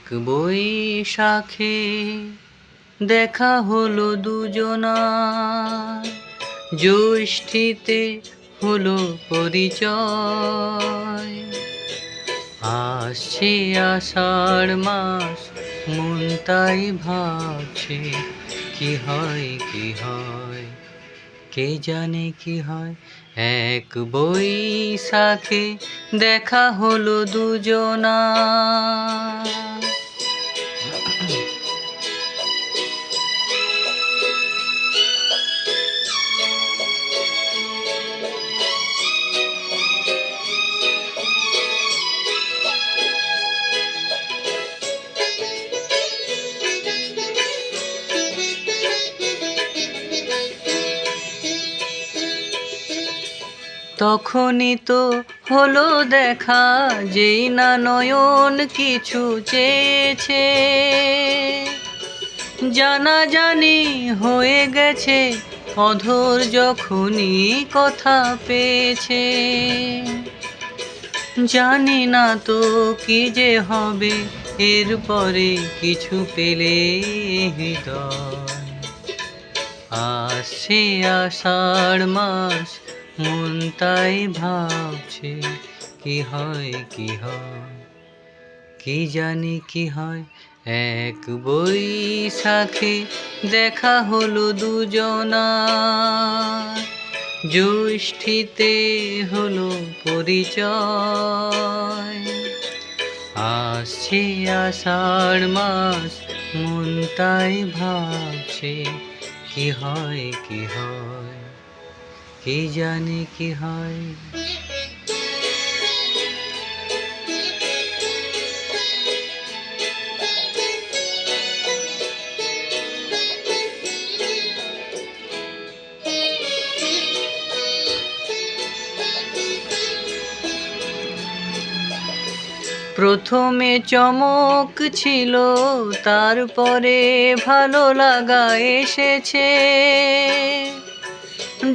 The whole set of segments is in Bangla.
এক বৈশাখে দেখা হলো দুজনার, জ্যৈষ্ঠীতে হলো পরিচয়। আসছে আষাঢ় মাস, মন তাই ভাবছে কি হয় কি হয়, কে জানে কি হয়। এক বৈশাখে দেখা হলো দুজনার। তখনই তো হলো দেখা, যেই না নয়ন কিছু চেয়েছে। জানাজানি হয়ে গেছে অধর যখনই কথা পেয়েছে। জানি না তো কি যে হবে এরপরে কিছু পেলে হৃদয়। আসছে আষাঢ় মাস, মন তাই ভাবছে কি হয় কি হয়, কি জানি কি হয়। এক বৈশাখে দেখা হলো দুজনার, জ্যৈষ্ঠীতে হলো পরিচয়। আসছে আষাঢ় মাস, মন তাই ভাবছে কি হয় কি হয়, কি জানি কি হয়। প্রথমে চমক ছিল, তারপরে ভালো লাগা এসেছে।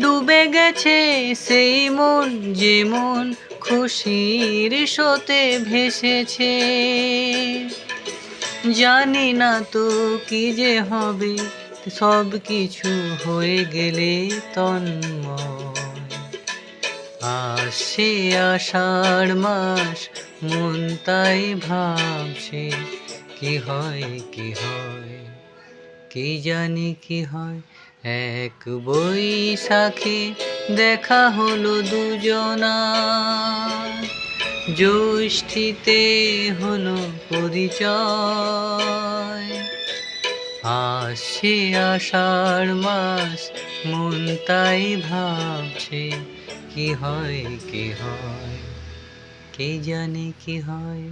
ডুবে গেছে সেই মন, যে মন খুশির স্রোতে ভেসেছে। জানি না তো কি যে হবে, সব কিছু হয়ে গেলে তন্ময়। আসছে আষাঢ় মাস, মন তাই ভাবছে কি হয় কি হয়, কি জানি কি হয়। এক বৈশাখে দেখা হলো দুজনার, জ্যৈষ্ঠীতে হলো পরিচয়। আসছে আষাঢ় মাস, মন তাই ভাবছে কি হয় কি হয়, কে জানে কি হয়।